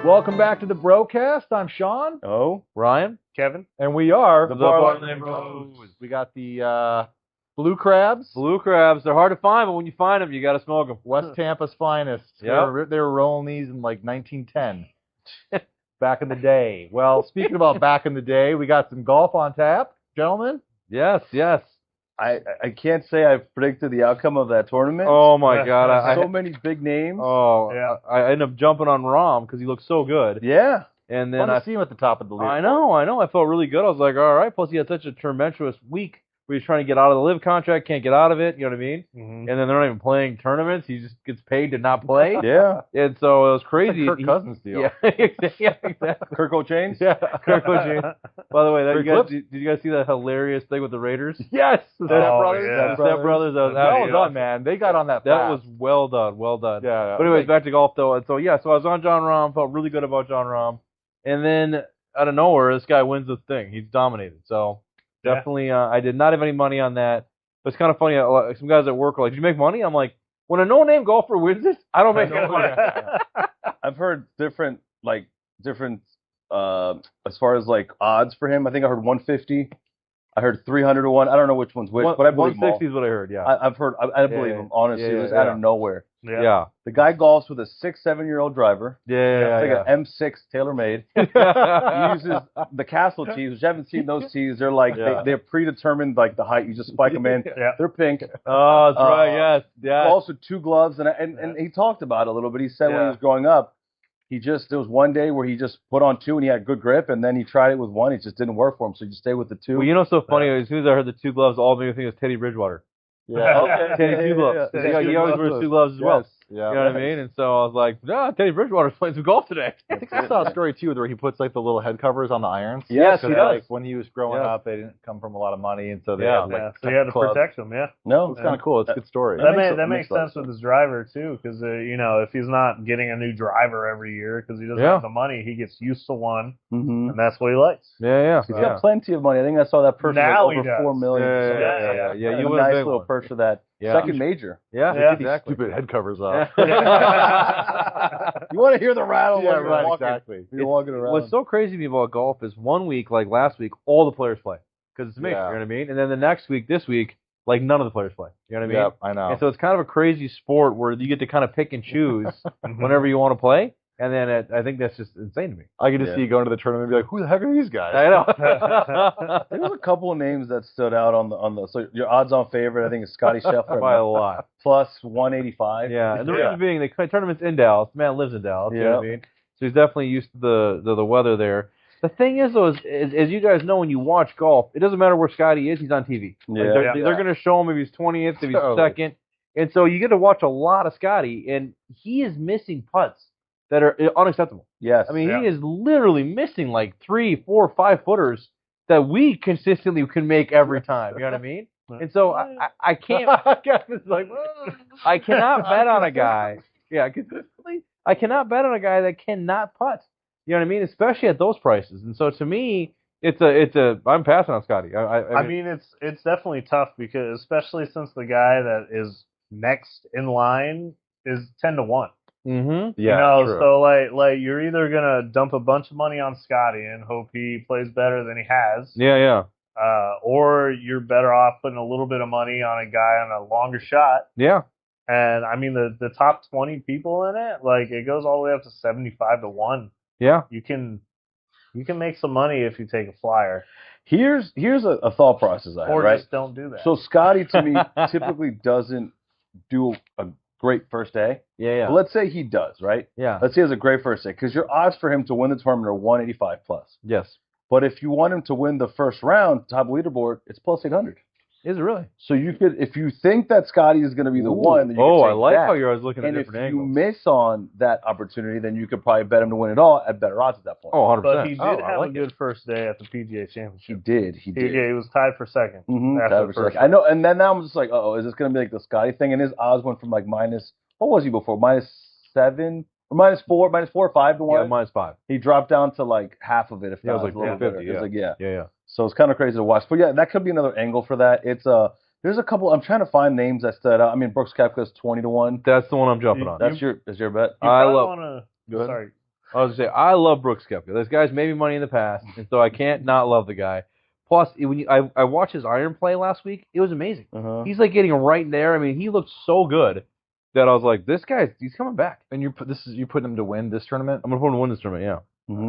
Welcome back to the Brocast. I'm Sean. Oh, Ryan, Kevin, and we are the Parlay Bros. We got the blue crabs. Blue crabs. They're hard to find, but when you find them, you got to smoke them. West Tampa's finest. Yep. They were rolling these in like 1910. Back in the day. Well, speaking about back in the day, we got some golf on tap, gentlemen. Yes. I can't say I've predicted the outcome of that tournament. Oh my God! So many big names. Oh, yeah. I ended up jumping on Rom because he looked so good. Yeah. And then Fun to see him at the top of the league. I know. I felt really good. I was like, all right. Plus, he had such a tumultuous week where he's trying to get out of the live contract, can't get out of it. You know what I mean? Mm-hmm. And then they're not even playing tournaments. He just gets paid to not play. Yeah. And so it was crazy. It's like Kirk Cousins deal. Yeah, exactly. Kirk O'Chains? Yeah, Kirk O'Chains. By the way, did you guys see that hilarious thing with the Raiders? Yes, the Step Brothers. Yeah. The Step Brothers. That was well done, man. They got on that. That was well done. Yeah. But anyways, back to golf though. And so I was on John Rahm. Felt really good about John Rahm. And then out of nowhere, this guy wins the thing. He's dominated. So definitely, I did not have any money on that. But it's kind of funny. Some guys at work are like, "Did you make money?" I'm like, when a no-name golfer wins it, I don't make any money. I've heard different as far as like odds for him. I think I heard 150. I heard 300 to 1. I don't know which one's which, but I believe 160 is what I heard. Yeah, I've heard. I believe him. Honestly, it was out of nowhere. Yeah. The guy golfs with a 6-7-year-old driver. Yeah. It's like an M6 TaylorMade. He uses the Castle tees, which I haven't seen those tees. They're like they're predetermined, like the height. You just spike them in. They're pink. Oh, that's right. Yes. Also 2 gloves, and he talked about it a little bit. He said when he was growing up, there was one day where he just put on 2 and he had good grip, and then he tried it with 1. It just didn't work for him, so he just stayed with the 2. Well, you know what's so funny? As soon as I heard the 2 gloves, all made me think of Teddy Bridgewater. Yeah. Teddy 2 gloves. He always wears 2 gloves as well. Yeah. You know what I mean? And so I was like, Teddy Bridgewater's playing some golf today. I think I saw a story too where he puts like the little head covers on the irons. Yes, he does. Like when he was growing up, they didn't come from a lot of money, and so they had like so he had to protect them. No, it's kind of cool. It's a good story. That makes sense with his driver too, because if he's not getting a new driver every year because he doesn't have the money, he gets used to one, and that's what he likes. Yeah. He's got plenty of money. I think I saw that purse now over $4 million. Yeah. You win a nice little purse for that. Yeah. Second major. Yeah, exactly. Stupid head covers off. You want to hear the rattle? Yeah, while you're right. walking. Exactly. You're walking around. What's so crazy to me about golf is 1 week, like last week, all the players play because it's a major. Yeah. You know what I mean? And then the next week, this week, like none of the players play. You know what I mean? Yep, I know. And so it's kind of a crazy sport where you get to kind of pick and choose whenever you want to play. And then I think that's just insane to me. I can just see you going to the tournament and be like, "Who the heck are these guys?" I know. There was a couple of names that stood out on the. So your odds-on favorite, I think, is Scotty Scheffler by a lot, plus 185. Yeah, and the reason being, the tournament's in Dallas. The man lives in Dallas. You know what I mean? So he's definitely used to the weather there. The thing is, though, is as you guys know, when you watch golf, it doesn't matter where Scotty is. He's on TV. They're going to show him if he's 20th, if he's second, and so you get to watch a lot of Scotty, and he is missing putts that are unacceptable. Yes. I mean, he is literally missing like 3, 4, 5 footers that we consistently can make every time. You know what I mean? And so I can't. I cannot bet on a guy. Yeah, consistently. I cannot bet on a guy that cannot putt. You know what I mean? Especially at those prices. And so to me, I'm passing on Scotty. I mean, it's definitely tough because especially since the guy that is next in line is 10 to 1. Mm-hmm. Yeah, true. So like you're either gonna dump a bunch of money on Scotty and hope he plays better than he has. Yeah. Or you're better off putting a little bit of money on a guy on a longer shot. Yeah. And I mean the top 20 people in it, like it goes all the way up to 75 to 1. Yeah. You can make some money if you take a flyer. Here's a thought process I have, right? Or just don't do that. So Scotty to me typically doesn't do a great first day. Yeah. But let's say he does, right? Yeah. Let's say he has a great first day because your odds for him to win the tournament are 185 plus. Yes. But if you want him to win the first round, top leaderboard, it's plus 800. Is it really? So you could, if you think that Scotty is going to be the one, then you I could take like that. how you're always looking at and different if angles. you miss on that opportunity, then you could probably bet him to win it all at better odds at that point. Oh, 100%. But he did have a good first day at the PGA Championship. He did. He was tied for second. After the first. I know, and then now I'm just like, is this going to be like the Scotty thing? And his odds went from like minus, what was he before? -7 or -4 or 5 to 1. Yeah, -5. He dropped down to like half of it. If it was like a little 50. bit. It was like Yeah. So it's kind of crazy to watch. But yeah, that could be another angle for that. It's there's a couple. I'm trying to find names that stood out. I mean, Brooks Koepka's 20 to 1. That's the one I'm jumping on. That's your bet. I love. Wanna, Go ahead. Sorry. I was gonna say I love Brooks Koepka. This guy's made me money in the past, and so I can't not love the guy. Plus, I watched his iron play last week. It was amazing. He's like getting right there. I mean, he looked so good that I was like, this he's coming back. And you put him to win this tournament? I'm gonna put him to win this tournament. Yeah.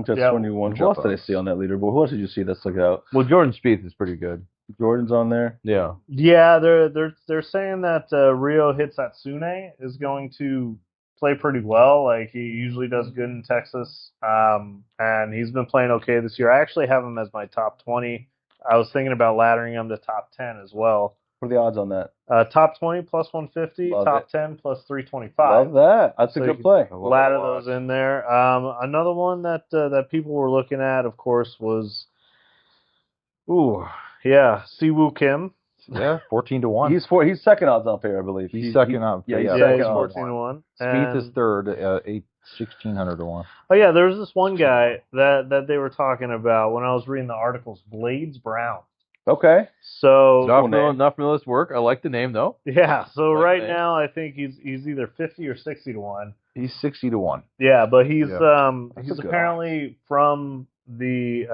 That's 21. Who else did I see on that leaderboard? Who else did you see that stuck out? Well, Jordan Spieth is pretty good. Jordan's on there. Yeah. Yeah, they're saying that Rio Hitsatsune is going to play pretty well. Like, he usually does good in Texas, and he's been playing okay this year. I actually have him as my top 20. I was thinking about laddering him to top 10 as well. What are the odds on that? Top 20 plus 150, Love top it. 10 plus 325. Love that. That's a good play. Ladder those in there. Another one that people were looking at, of course, was Siwoo Kim. Yeah, 14-1. He's second odds on favorite, I believe. He's second on. Yeah, he's He's second 14-1. Spieth is third, 1,600-1. Oh yeah, there was this one guy that they were talking about when I was reading the articles. Blades Brown. Okay. So Not familiar with work. I like the name though. yeah. So Like right that. now I think he's either 50 or 60-1. He's 60-1. Yeah, but he's That's he's a good apparently from the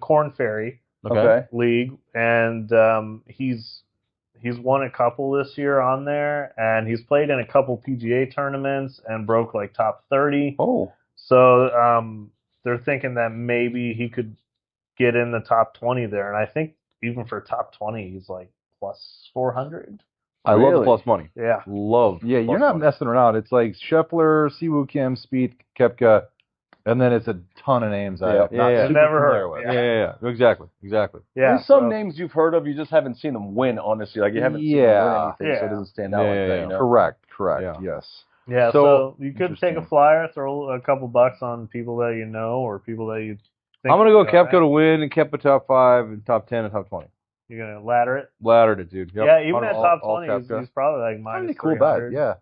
Corn Ferry Okay. League, and he's won a couple this year on there, and he's played in a couple PGA tournaments and broke like top 30. Oh. So they're thinking that maybe he could get in the top 20 there, and I think even for top 20, he's like plus 400. I love the Really? plus money. Yeah. Love. Yeah, you're plus not money. messing around. It's like Scheffler, Siwoo Kim, Spieth, Koepka, and then it's a ton of names I Yeah. have not Yeah. super Never familiar heard. with. Yeah. Exactly. Yeah. There's some so- names you've heard of, you just haven't seen them win, honestly. Like, you haven't seen them Yeah. win anything, so it Yeah. doesn't stand out like that, you know? Correct. Yeah. Yes. Yeah, So, so you could take a interesting. flyer, throw a couple bucks on people that you know or people that you think. I'm gonna go are Koepka gonna- to win and Koepka top 5 and top 10 and top 20. You're gonna ladder it. Laddered it, dude. Yep. Yeah, even at All- top all 20, Koepka. he's probably like Pretty minus cool bet. 300. Yeah.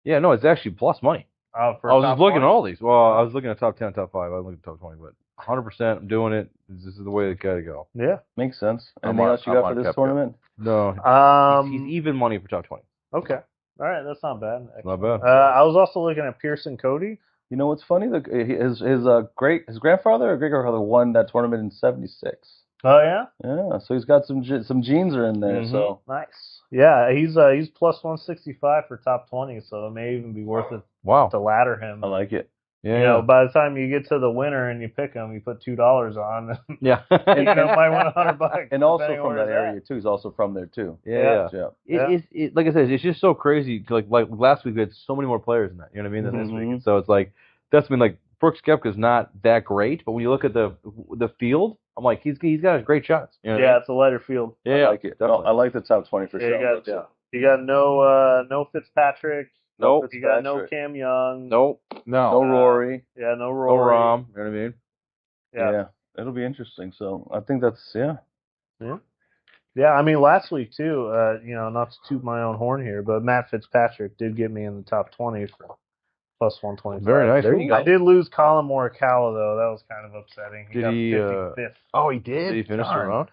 Yeah, no, it's actually plus money. For I was top just looking 20. at all these. Well, I was looking at top 10, top 5. I was looking at top 20, but 100% I'm doing it. This is the way it gotta go. Yeah. Makes sense. I'm Anything on- else you I'm got on for this Koepka. tournament? No, he's even money for top 20. Okay. All right, that's not bad. Not bad. I was also looking at Pearson Cody. You know what's funny? His grandfather or great grandfather won that tournament in '76. Oh yeah, Yeah, so he's got some genes are in there. Mhm. So nice. Yeah, he's plus 165 for top 20, so it may even be worth it Wow. to ladder him. I like it. Yeah. You know, by the time you get to the winner and you pick him, you put $2 on. yeah. You might win $100. And also depending from where that he's at. area too. He's also from there too. Yeah. Yeah. It, like I said, it's just so crazy. Like last week, we had so many more players than that. You know what I mean? Than this Mhm. week. So it's like that's been like Brooks Koepka's not that great, but when you look at the field, I'm like he's got great shots. You know what I Yeah, mean? it's a lighter field. Yeah. I like it. No, definitely. I like the top 20 for Yeah, sure. you got no Fitzpatrick. Nope. You got no Fitzpatrick. Cam Young. Nope. No Rory. Yeah, no No Rory. Rom. You know what I mean? Yeah. It'll be interesting. So I think that's Yeah, I mean, last week, too, not to toot my own horn here, but Matt Fitzpatrick did get me in the top 20 for plus 125. Very nice. There you go. I did lose Colin Morikawa, though. That was kind of upsetting. Did got he, 55th. Oh, he did. Did he finish the Darn. round?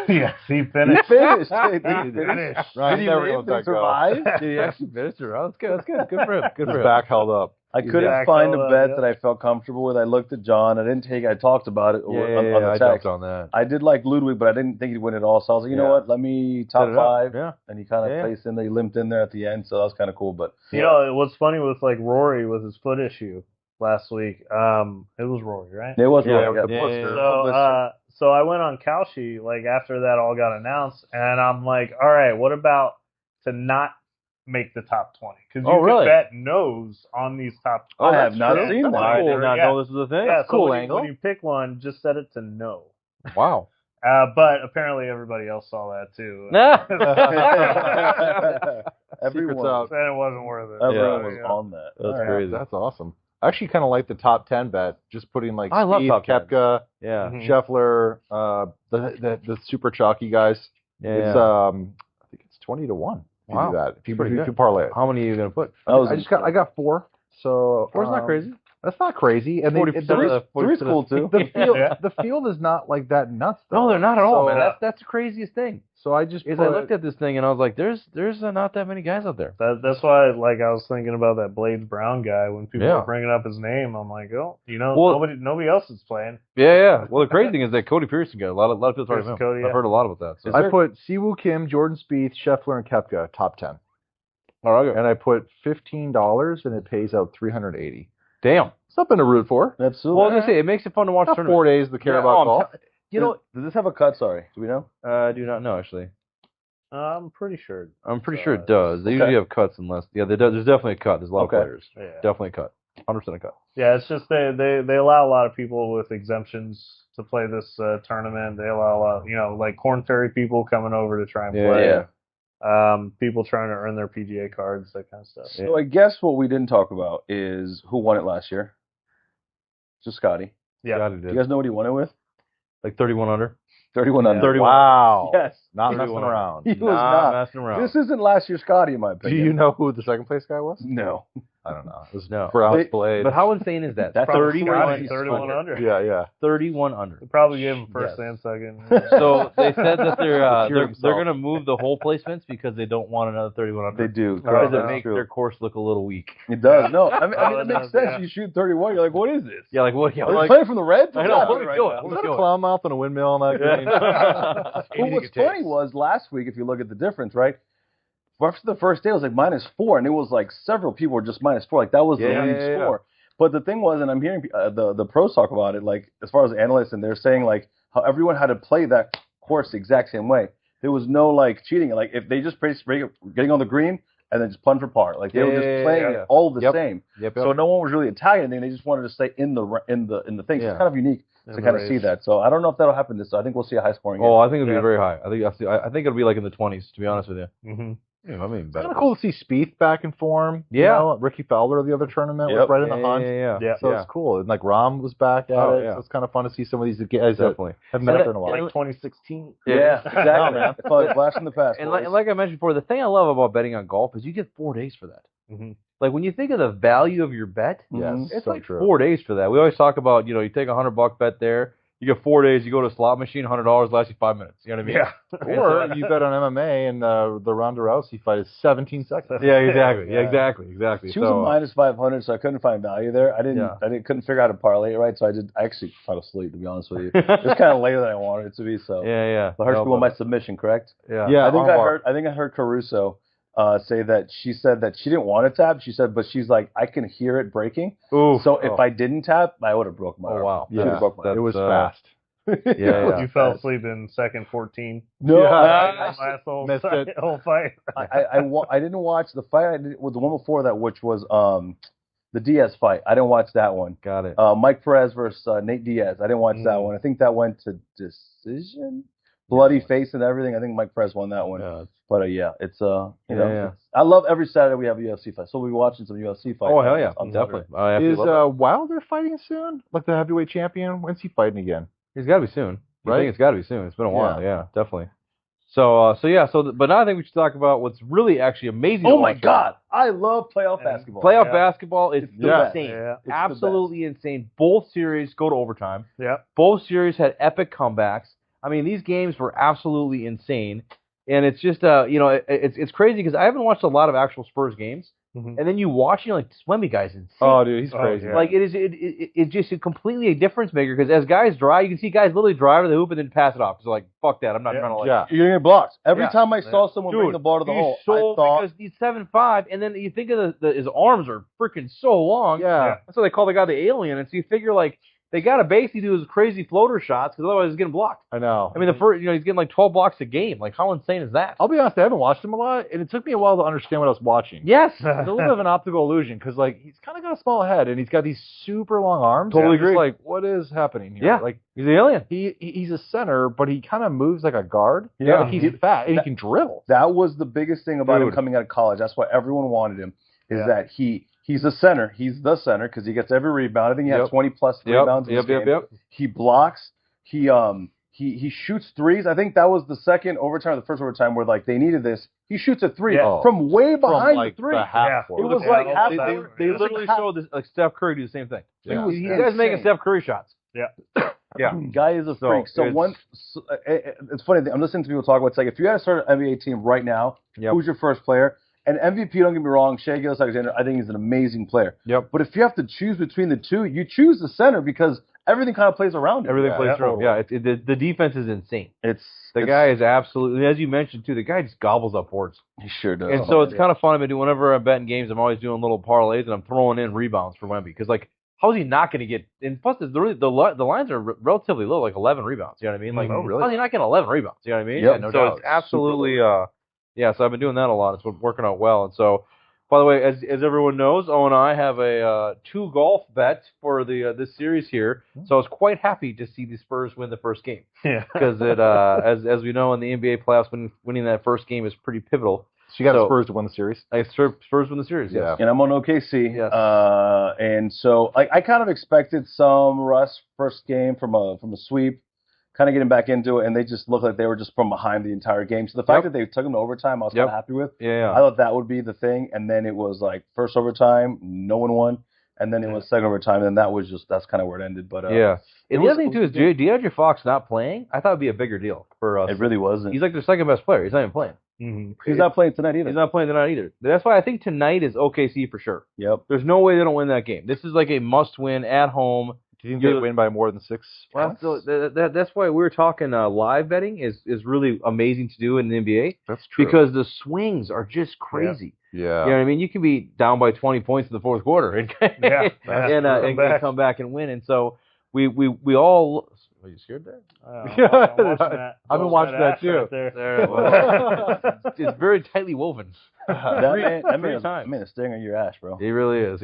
Yes, he finished. He finished. He Did he finished. Ryan's Did he never live? gonna Did he let go. survive? Did he actually finish the round? That's good. That's good. Good for him. Good His for him. back held up. I couldn't Yeah, find a Colin, bet yeah. that I felt comfortable with. I looked at John. I talked about it Yeah, on the I jumped text. on that. I did like Ludwig, but I didn't think he'd win it all. So I was like, you know Yeah. what? Let me top Set it up. 5. Yeah. And he kind of Yeah. placed in there. He limped in there at the end. So that was kind of cool. But You know, what's funny with, like, Rory with his foot issue last week, it was Rory, right? it was Yeah, Rory, with the yeah. blister. So I went on Kalshi, like, after that all got announced, and I'm like, all right, what about to not make the top 20? Because you Oh, can really? bet no's on these top 20. I have not true. seen That's that. I did Cool. not Yeah. know this was a thing. Yeah, so Cool when angle. when you pick one, just set it to no. Wow. But apparently everybody else saw that too. Everyone, out. Said it wasn't worth it. everyone Yeah. was on that. That's All right. crazy. That's awesome. I actually kind of like the top 10 bet. Just putting like I love Spieth, top 10s. Koepka, Yeah. Mhm. Scheffler, the super chalky guys. Yeah. It's I think it's 20-1. If you Wow. do that. If you Pretty good. parlay it. How many are you gonna put? That was I got 4. So 4's not crazy. That's not crazy. And 40% three's cool too. The field is not like that nuts. Though. No, they're not at all, So, man. That's the craziest thing. So I just I looked at this thing and I was like, there's not that many guys out there. That's why, like, I was thinking about that Blades Brown guy when people were bringing up his name. I'm like, oh, nobody else is playing. Yeah. Well, the crazy thing is that Cody Pearson got a lot of people talking about him. Cody, I've heard a lot about that. So. I put Siwoo Kim, Jordan Spieth, Scheffler, and Koepka top 10. All right, and I put $15 and it pays out $380. Damn, something to root for. Absolutely. Well, I was gonna say it makes it fun to watch. 4 days to care about golf. Does this have a cut? Sorry, do we know? I do not know actually. I'm pretty sure. I'm pretty sure it does. They usually have cuts unless there's definitely a cut. There's a lot of players. Yeah. Definitely a cut. 100% a cut. Yeah, it's just they allow a lot of people with exemptions to play this tournament. They allow a lot, like Korn Ferry people coming over to try and play. Yeah. People trying to earn their PGA cards, that kind of stuff. So I guess what we didn't talk about is who won it last year. Just Scotty. Yeah. Scotty Do did. you guys know what he won it with? Like 31 under. 31 under. 31. Wow. Yes. Not messing around. He was not messing around. This isn't last year's Scotty, in my Do opinion. you know who the second place guy was? No. I don't know. It was No. Brown's Blade. But how insane is that? That's 31 31 under. Yeah. 31 under. They probably gave him first and second. So they said that they're himself. going to move the hole placements because they don't want another 31 under. They do. Because That's it makes true. their course look a little weak. It does. No, I mean it makes does, sense. yeah. You shoot 31, you're like, what is this? Yeah, like what? Yeah, Are they like, playing from the Reds? I know. What are we Right doing? now. Was that a clown mouth and a windmill on that green? Well, what's funny was last week, if you look at the difference, right? After the first day, it was like -4, and it was like several people were just -4. Like that was the leading score. But the thing was, and I'm hearing the pros talk about it, like as far as analysts, and they're saying like how everyone had to play that course the exact same way. There was no like cheating. Like if they just getting on the green and then just punt for par, like they were just playing it all the same. Yep. So no one was really attacking anything. They just wanted to stay in the thing. So it's kind of unique to kind of see that. So I don't know if that'll happen this. I think we'll see a high scoring game. Oh, I think it'll be very high. I think it'll be like in the 20s, to be honest with you. Mm-hmm. Yeah, I mean, It's kind of cool to see Spieth back in form. Yeah. You know, Ricky Fowler, the other tournament, was right in the hunt. Yeah. So it's cool. And like Rahm was back at it. yeah. So it's kind of fun to see some of these guys that Definitely. have met up in a while. Like 2016. Yeah, exactly. No, man. It's like a flash in the past. And boys. like I mentioned before, the thing I love about betting on golf is you get 4 days for that. Mm-hmm. Like when you think of the value of your bet, Yes, it's so like true. 4 days for that. We always talk about, you take $100 bet there, you get 4 days, you go to a slot machine, $100 lasts you 5 minutes. You know what I mean? Or you bet on MMA and the Ronda Rousey fight is 17 seconds. Yeah, exactly. Yeah, exactly. She was a -500, so I couldn't find value there. I couldn't figure out how to parlay it right, so I actually fell asleep, to be honest with you. It was kind of later than I wanted it to be. So Yeah. the Hershey won my submission, correct? Yeah. I think I heard Caruso say that she said that she didn't want to tap. She said, but she's like, I can hear it breaking. Ooh. So if I didn't tap, I would have broke my arm. wow. She would've broke my arm. It was fast. Yeah. You fell asleep in second 14. No, Last whole missed it. whole fight. I didn't watch the fight. I did was the one before that, which was the Diaz fight. I didn't watch that one. Got it. Mike Perez versus Nate Diaz. I didn't watch that one. I think that went to decision. Bloody face and everything. I think Mike Perez won that one. Yeah. But it's I love every Saturday we have a UFC fight. So we'll be watching some UFC fights. Oh, hell yeah. on Definitely. Saturday. Is Wilder fighting soon? Like the heavyweight champion? When's he fighting again? He's got to be soon. I Right? think it's got to be soon. It's been a while. Yeah, definitely. So but now I think we should talk about what's really actually amazing. Oh my God, I love playoff basketball. Playoff basketball is Yeah. insane. Yeah. It's the Absolutely insane. Both series go to overtime. Yeah. Both series had epic comebacks. I mean, these games were absolutely insane. And it's just, it's crazy because I haven't watched a lot of actual Spurs games. Mm-hmm. And then you watch, you're like, this Wemby guy's insane. Oh, dude, he's crazy. yeah. Like, it's just completely a difference maker because as guys drive, you can see guys literally drive to the hoop and then pass it off. So, like, fuck that. I'm not trying to, like... Yeah. You're gonna get blocked. Every Yeah. time I saw someone bring the ball to the hole, I thought because he's 7'5", and then you think of his arms are freaking so long. Yeah. That's why they call the guy the alien. And so you figure, like, they got to basically do his crazy floater shots because otherwise he's getting blocked. I know. I mean, the first, he's getting like 12 blocks a game. Like, how insane is that? I'll be honest, I haven't watched him a lot, and it took me a while to understand what I was watching. Yes. It's a little bit of an optical illusion because, like, he's kind of got a small head, and he's got these super long arms. Totally and I'm just agree. like, what is happening here? Yeah. Like, He's the alien. he's a center, but he kind of moves like a guard. Yeah. Like, he's fat, and he can dribble. that was the biggest thing about him Dude. coming out of college. That's why everyone wanted him. Is that he's a center. He's the center because he gets every rebound. I think he had 20 plus rebounds in this game. Yep. He blocks. He he shoots threes. I think that was the second overtime, or the first overtime, where like they needed this. He shoots a three from way behind like the three. the half court. It was like half. They literally showed this, like Steph Curry do the same thing. Yeah. You guys making Steph Curry shots. Yeah. Guy is a freak. So it's funny. I'm listening to people talk about it's like if you had to start an NBA team right now, who's your first player? And MVP, don't get me wrong, Shai Gilgeous-Alexander, I think he's an amazing player. Yep. But if you have to choose between the two, you choose the center because everything kind of plays around him. Everything plays around. Yeah, the defense is insane. The guy is absolutely, as you mentioned too, the guy just gobbles up boards. He sure does. And so it's kind of fun. I've been doing, whenever I'm betting games, I'm always doing little parlays and I'm throwing in rebounds for Wemby because like, how is he not going to get? And plus, the lines are relatively low, like 11 rebounds. You know what I mean? Like, really? How is he not getting 11 rebounds? You know what I mean? Yep. Yeah, no doubt. It's absolutely, So I've been doing that a lot. It's been working out well. And so, by the way, as everyone knows, Owen and I have a 2 golf bet for this series here. So I was quite happy to see the Spurs win the first game. Yeah. Because it, as we know in the NBA playoffs, winning that first game is pretty pivotal. So you got Spurs to win the series? Spurs win the series, yes. And I'm on OKC. Yes. And so I kind of expected some rust first game from a sweep, kind of getting back into it, and they just looked like they were just from behind the entire game. So the fact that they took them to overtime, I was kind of happy with. Yeah. I thought that would be the thing, and then it was like first overtime, no one won, and then it was second overtime, and that's kind of where it ended. But And the other thing too is DeAndre Fox not playing. I thought it'd be a bigger deal for us. It really wasn't. He's like their second best player. He's not even playing. Mm-hmm. He's not playing tonight either. He's not playing tonight either. That's why I think tonight is OKC for sure. Yep. There's no way they don't win that game. This is like a must-win at home. Do you think they win by more than 6 points? Well, that's why we were talking live betting is really amazing to do in the NBA. That's true. Because the swings are just crazy. Yeah. You know what I mean? You can be down by 20 points in the fourth quarter and come back and win. And so we all. Are you scared there? I've been watching that too. Right it's very tightly woven. That man is staring at your ass, bro. He really is.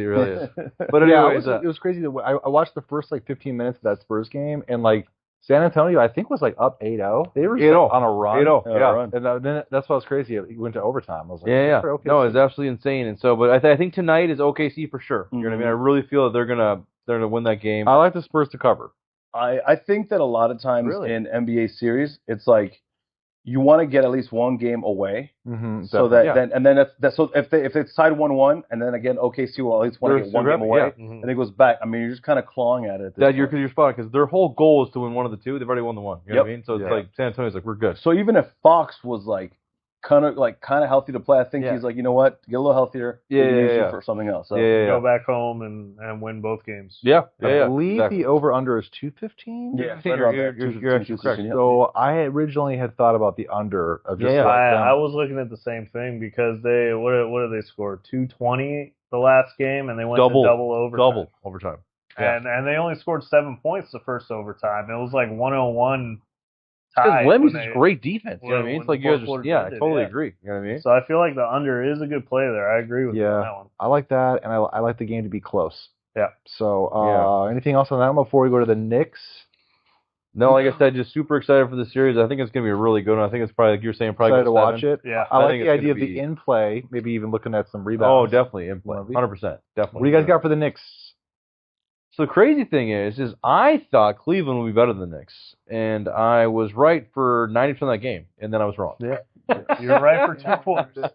But anyways, it was crazy. I watched the first like 15 minutes of that Spurs game, and like San Antonio, I think was like up 8-0. They were just on a run. 8-0. And then that's what was crazy. It went to overtime. I was like, Okay. No, it's absolutely insane. And so, but I think tonight is OKC for sure. You know what I mean? I really feel that they're gonna win that game. I like the Spurs to cover. I think that a lot of times in NBA series, it's like you want to get at least one game away, so that that's so if it's tied 1-1, and then again OKC will at least want to get one game away, and it goes back. I mean, you're just kind of clawing at it. You're spot because their whole goal is to win one of the two. They've already won the one. You know what I mean? So it's like San Antonio's like we're good. So even if Fox was like kind of healthy to play, I think he's like, you know what, get a little healthier, for something else. So go back home and win both games. I believe the over/under is 215. Yeah, you're actually correct. So I originally had thought about the under of just I was looking at the same thing because they what did they score 220 the last game and they went to double overtime. And they only scored 7 points the first overtime. It was like 101. Because Wemby's is great defense. You know what I mean? It's like you guys I totally agree. You know what I mean? So I feel like the under is a good play there. I agree with you on that one. I like that, and I like the game to be close. Yeah. So anything else on that one before we go to the Knicks? No, like I said, just super excited for the series. I think it's going to be a really good one. I think it's probably, like you're saying, probably excited to watch it. Yeah. I like the idea of the in-play, maybe even looking at some rebounds. Oh, definitely in-play. 100%. Definitely. What do you guys got for the Knicks? So the crazy thing is I thought Cleveland would be better than the Knicks, and I was right for 90% of that game, and then I was wrong. Yeah, you're right for 2 quarters.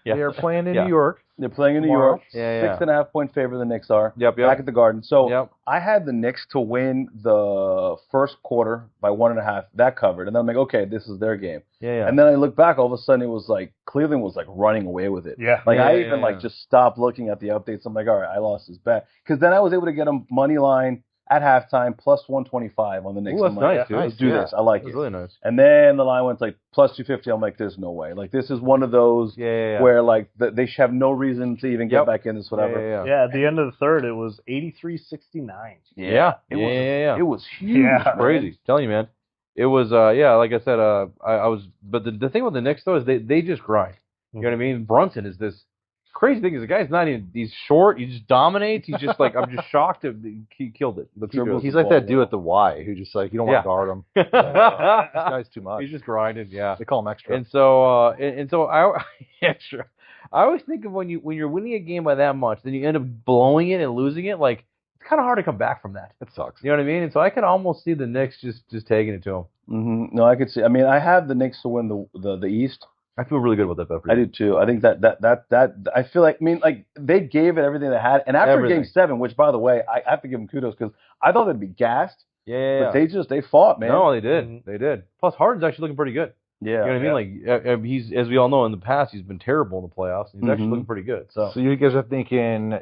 They are playing in New York. They're playing in New York. 6.5 point favor the Knicks are. Yep. Back at the Garden. So I had the Knicks to win the first quarter by 1.5. That covered. And then I'm like, okay, this is their game. And then I look back, all of a sudden it was like Cleveland was like running away with it. Yeah. Like I even just stopped looking at the updates. I'm like, all right, I lost this bet. Because then I was able to get them money line at halftime, plus 125 on the Knicks. Ooh, that's nice, dude. Let's do this. I like it. That's really nice. And then the line went like plus 250. I'm like, there's no way. Like, this is one of those where, like, they should have no reason to even get back in this, whatever. Yeah, at the end of the third, it was 83-69. It was huge. Yeah. Crazy. I'm telling you, man. It was, like I said, I was, but the thing with the Knicks, though, is they just grind. You know what I mean? Brunson is this. Crazy thing is the guy's not even, he's short, he just dominates, he's just like, I'm just shocked that he killed it. He's like that dude at the Y who just like, you don't want to guard him. This guy's too much. He's just grinding, They call him extra. And so, I always think of when you're winning a game by that much, then you end up blowing it and losing it, like, it's kind of hard to come back from that. It sucks. You know what I mean? And so I could almost see the Knicks just taking it to them. Mm-hmm. No, I could see. I mean, I have the Knicks to win the East. I feel really good about that bet for you. I do too. I think that I feel like, I mean, like they gave it everything they had, and after Game 7, which by the way, I have to give them kudos because I thought they'd be gassed. Yeah. But they fought, man. No, they did. They did. Plus, Harden's actually looking pretty good. Yeah. You know what I mean? Like he's, as we all know, in the past he's been terrible in the playoffs. And he's actually looking pretty good. So you guys are thinking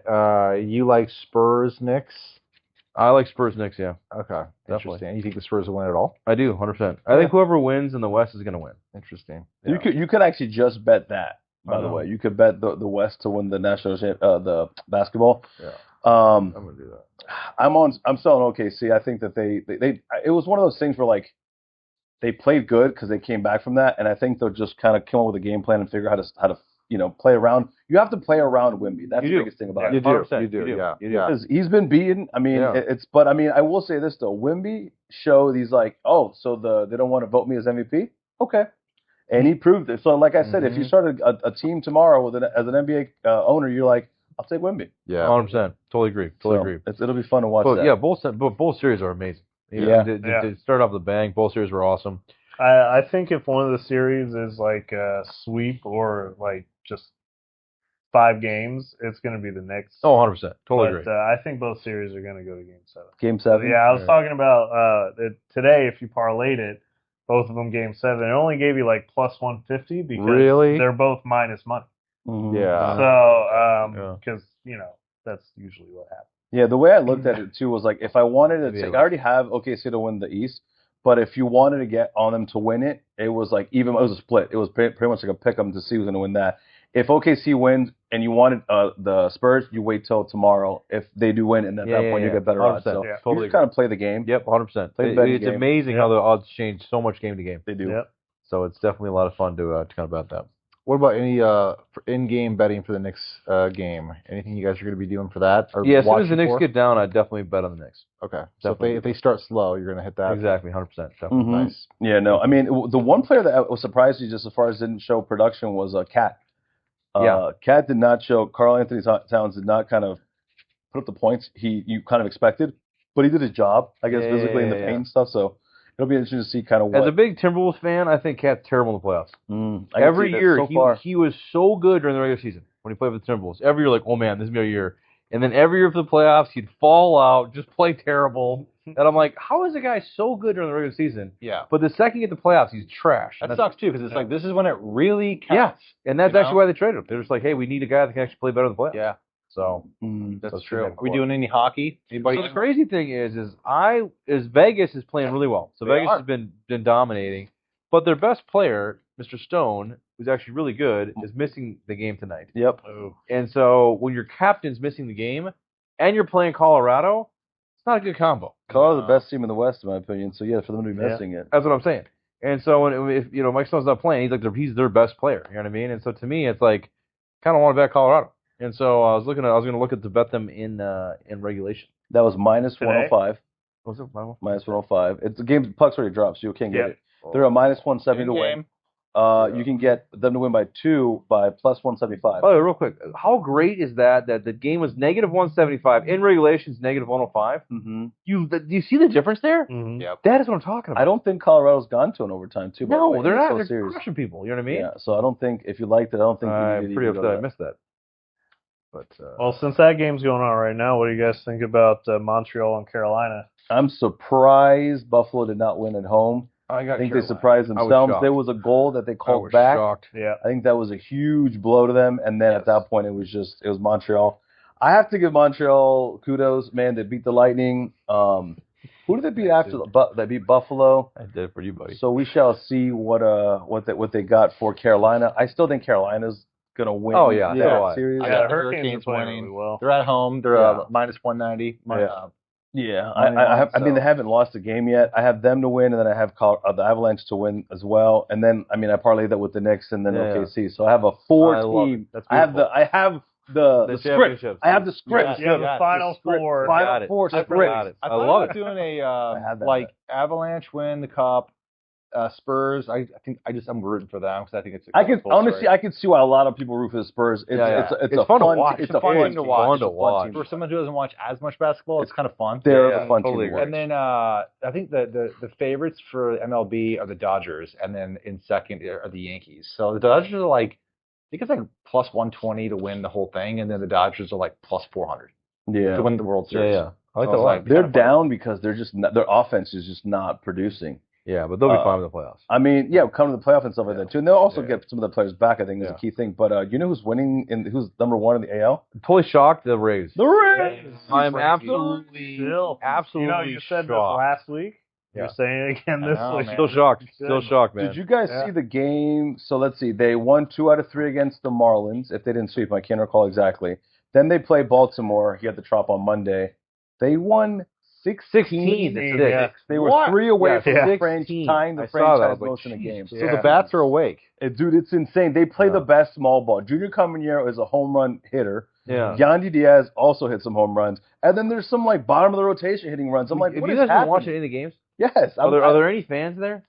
you like Spurs Knicks? I like Spurs Knicks. Yeah. Okay. Definitely. Interesting. You think the Spurs will win it all? I do, 100%. I think whoever wins in the West is going to win. Interesting. Yeah. You could actually just bet that. By the way, you could bet the West to win the national the basketball. Yeah. I'm gonna do that. I'm selling OKC. I think that they it was one of those things where like they played good because they came back from that, and I think they'll just kind of come up with a game plan and figure out how to play around. You have to play around Wemby. That's the biggest thing about it. You do. Yeah. Because he's been beaten. I mean, but I mean, I will say this though. Wemby showed he's like, oh, so they don't want to vote me as MVP? Okay. And he proved it. So, like I said, if you started a team tomorrow as an NBA owner, you're like, I'll take Wemby. Yeah, 100%. Totally agree. It'll be fun to watch that. Yeah, both series are amazing. They started off the bang. Both series were awesome. I think if one of the series is like a sweep or like just 5 games, it's going to be the Knicks. Oh, 100%. Totally agree. I think both series are going to go to Game 7. Game 7? Yeah, I was talking about today, if you parlayed it, both of them Game 7, it only gave you like plus 150 because they're both minus money. Mm-hmm. Yeah. So, because, that's usually what happens. Yeah, the way I looked at it, too, was like, if I wanted to I already have OKC to win the East, but if you wanted to get on them to win it, it was like it was a split. It was pretty much like a pick 'em to see who's going to win that. If OKC wins and you wanted the Spurs, you wait till tomorrow. If they do win, and at that point you get better odds. So you just kind of play the game. Yep, 100%. It's amazing how the odds change so much game to game. They do. Yep. So it's definitely a lot of fun to kind of bet that. What about any in-game betting for the Knicks game? Anything you guys are going to be doing for that? Or as soon as the Knicks get down, I'd definitely bet on the Knicks. Okay. So if they start slow, you're going to hit that? Exactly, 100%. Mm-hmm. Nice. Yeah, no. I mean, the one player that was surprised you just as far as didn't show production was Cat. Cat did not show. Karl Anthony Towns did not kind of put up the points you kind of expected, but he did his job, I guess, physically in the paint and stuff. So it'll be interesting to see kind of what. As a big Timberwolves fan, I think Cat's terrible in the playoffs. Every year, he was so good during the regular season when he played for the Timberwolves. Every year, like, oh man, this is my year. And then every year for the playoffs, he'd fall out, just play terrible. And I'm like, how is a guy so good during the regular season? Yeah. But the second you get the playoffs, he's trash. That sucks too, because it's like this is when it really counts. Yeah. And that's actually why they traded him. They're just like, hey, we need a guy that can actually play better in the playoffs. Yeah. So that's true. Are we doing any hockey? Anybody? So the crazy thing is Vegas is playing really well. So Vegas has been dominating, but their best player, Mr. Stone, who's actually really good, is missing the game tonight. Yep. And so when your captain's missing the game and you're playing Colorado, it's not a good combo. Colorado's the best team in the West, in my opinion. So yeah, for them to be missing it. That's what I'm saying. And so if Mike Stone's not playing, he's their best player. You know what I mean? And so to me, it's like kind of want to bet Colorado. And so I was going to look to bet them in regulation. That was minus 105. What was it? Minus 105. It's the game. Puck's already dropped, so you can't get it. They're a minus 170 to win. You can get them to win by 2 by plus 175. By the way, real quick, how great is that the game was negative 175 in regulations, negative 105? Mm-hmm. Do you see the difference there? Mm-hmm. Yep. That is what I'm talking about. I don't think Colorado's gone to an overtime too. No, they're not. They're serious. crushing people. You know what I mean? Yeah. So I don't think if you liked it, I don't think I'm pretty upset I missed that. But well, since that game's going on right now, what do you guys think about Montreal and Carolina? I'm surprised Buffalo did not win at home. I think they surprised themselves. There was a goal that they called back. Shocked. Yeah. I think that was a huge blow to them. And then at that point, it was Montreal. I have to give Montreal kudos, man. They beat the Lightning. Who did they beat after? They beat Buffalo. I did it for you, buddy. So we shall see what they got for Carolina. I still think Carolina's gonna win. Oh yeah, that series. I got the Hurricanes winning. Really well. They're at home. They're minus 190. I mean, they haven't lost a game yet. I have them to win, and then I have the Avalanche to win as well. And then, I mean, I parlayed that with the Knicks and then OKC. So I have a 4-team. I have the script. I have the script. You have the Final Four. Final Four script. I love it. Doing a Avalanche win the cup, Spurs. I think I'm rooting for them because I think it's. I could see why a lot of people root for the Spurs. It's fun to watch. It's a fun team to watch. For someone who doesn't watch as much basketball, it's kind of fun. They're the fun team to watch. And then I think the favorites for MLB are the Dodgers, and then in second are the Yankees. So the Dodgers are like, I think it's like plus 120 to win the whole thing, and then the Dodgers are like plus 400 to win the World Series. Yeah. I like that a lot. They're down because they're just their offense is just not producing. Yeah, but they'll be fine in the playoffs. I mean, come to the playoffs and stuff like that too, and they'll also get some of the players back. I think is a key thing. But you know who's winning who's number one in the AL? I'm totally shocked. The Rays. The Rays. I'm absolutely You know, you said this last week. You're saying it again this week. Still shocked, man. Did you guys see the game? So let's see. They won 2 out of 3 against the Marlins. If they didn't sweep, I can't recall exactly. Then they play Baltimore. He had the Trop on Monday. They won 16. They were 3 away from tying the franchise most in the game. So the bats are awake. Dude, it's insane. They play the best small ball. Junior Caminero is a home run hitter. Yeah. Yandy Diaz also hit some home runs. And then there's some like bottom of the rotation hitting runs. I'm like, what is happening? You guys been watching any of the games? Yes. Are there any fans there?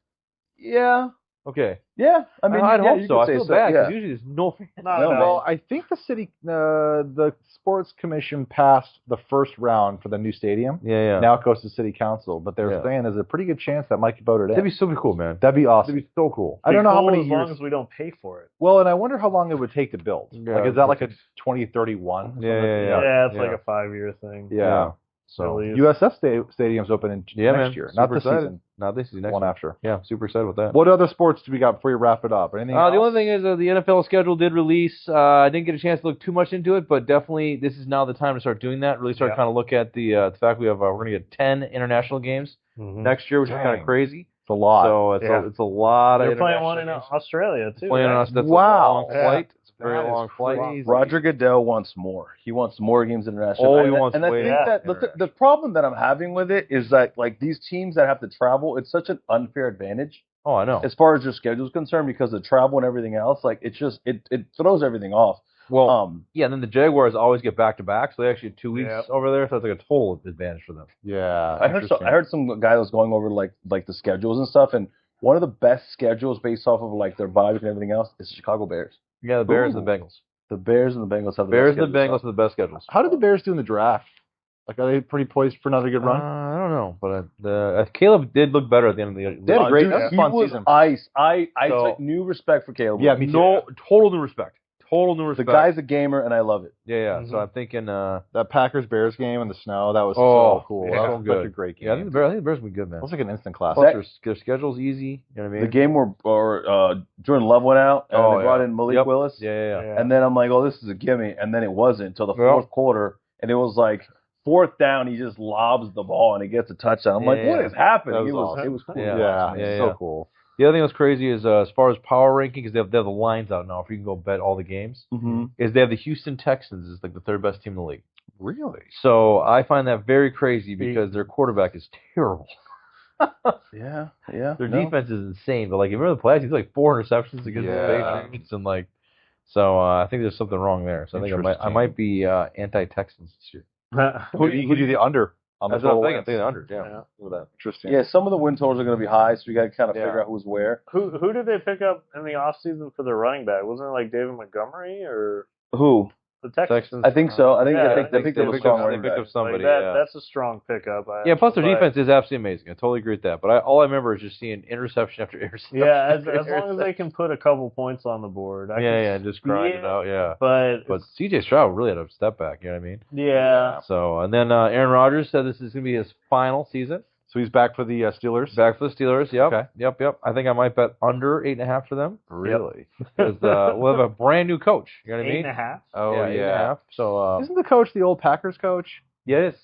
Yeah. Okay. Yeah. I mean, I'd hope so. I feel bad because yeah. usually there's no fans. Well, I think the city, the sports commission passed the first round for the new stadium. Yeah. Now it goes to city council, but they're saying there's a pretty good chance that might get voted in. That'd be so cool, man. That'd be awesome. That'd be so cool. I don't know how many as years. long as we don't pay for it. Well, and I wonder how long it would take to build. Yeah, like, is that like a 2031? Yeah, it's like a 5-year thing. Yeah. So USF Stadium's open in next year, not this season. Not this season, next one year. after. Yeah, super excited with that. What other sports do we got before you wrap it up? Anything else? The only thing is the NFL schedule did release. I didn't get a chance to look too much into it, but definitely this is now the time to start doing that. Really start kind of look at the fact we're going to get 10 international games next year, which is kind of crazy. It's a lot. So it's a lot of. They're playing one in Australia too. Playing on us. That's wow. A long flight. It's a very long flight. Roger Goodell wants more. He wants more games international. He wants. And I think that the problem that I'm having with it is that like these teams that have to travel, it's such an unfair advantage. Oh, I know. As far as their schedule is concerned, because of travel and everything else, like it throws everything off. Well, and then the Jaguars always get back-to-back, so they actually have 2 weeks over there, so it's like a total advantage for them. Yeah. I heard some guy that was going over like the schedules and stuff, and one of the best schedules based off of like their bye week and everything else is the Chicago Bears. Yeah, the Bears and the Bengals. The Bears and the Bengals have the Bears best and the Bengals have the best schedules. How did the Bears do in the draft? Like, are they pretty poised for another good run? I don't know, but Caleb did look better at the end of the year. They had a great fun season. I took new respect for Caleb. Yeah, me too. Total new respect. Total new respect. The guy's a gamer, and I love it. Yeah. So I'm thinking that Packers-Bears game in the snow, that was so cool. Yeah, that was such a great game. Yeah, I think the Bears will be good, man. It was like an instant class. Their schedule's easy. You know what I mean? The game where Jordan Love went out, and they brought in Malik Willis. Yeah. And then I'm like, oh, this is a gimme. And then it wasn't until the fourth quarter, and it was like 4th down, he just lobs the ball, and he gets a touchdown. I'm like, what is happening? It was cool. Yeah, so cool. The other thing that's crazy is as far as power ranking, because they have the lines out now, if you can go bet all the games, is they have the Houston Texans as like the 3rd best team in the league. Really? So I find that very crazy because their quarterback is terrible. Yeah. Their defense is insane, but like if you remember the playoffs, he's like 4 interceptions against the Patriots, and like, so I think there's something wrong there. So I think I might be anti-Texans this year. You could do the under. That's what I'm thinking. I'm thinking the under. Yeah. That. Interesting. Yeah, some of the win totals are going to be high, so we got to kind of figure out who's where. Who did they pick up in the offseason for their running back? Wasn't it like David Montgomery or who? The Texans. I think so. I think they picked up a strong running back. They picked up somebody. That's a strong pickup. Plus their defense is absolutely amazing. I totally agree with that. But all I remember is just seeing interception after interception. Yeah, as long as they can put a couple points on the board. Just grind it out. Yeah. But C.J. Stroud really had a step back. You know what I mean? Yeah. So and then Aaron Rodgers said this is going to be his final season. So he's back for the Steelers? Back for the Steelers, yep. Okay. Yep. I think I might bet under 8.5 for them. Really? Because we'll have a brand new coach. You know what I mean? 8.5? Oh, yeah. 8.5. So, isn't the coach the old Packers coach? Yeah, it is.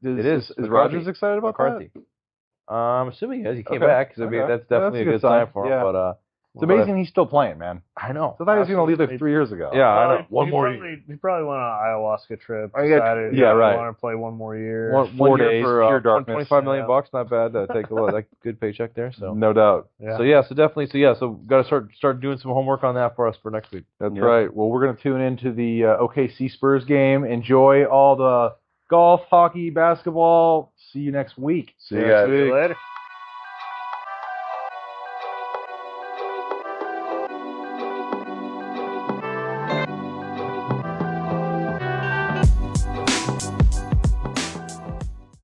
It is. Is Rodgers excited about McCarthy. That? I'm assuming he is. He came back. So that's definitely a good sign for him. Yeah. But it's amazing he's still playing, man. I know. So I thought he was going to leave like 3 years ago. Yeah, I know. One more year. He probably went on an ayahuasca trip. Right. Want to play one more year. 4 days for darkness. $25 million bucks, not bad. Take a look. Like good paycheck there. So no doubt. Yeah. So definitely. So got to start doing some homework on that for us for next week. That's right. Well, we're going to tune into the OKC Spurs game. Enjoy all the golf, hockey, basketball. See you next week. See you guys. Later.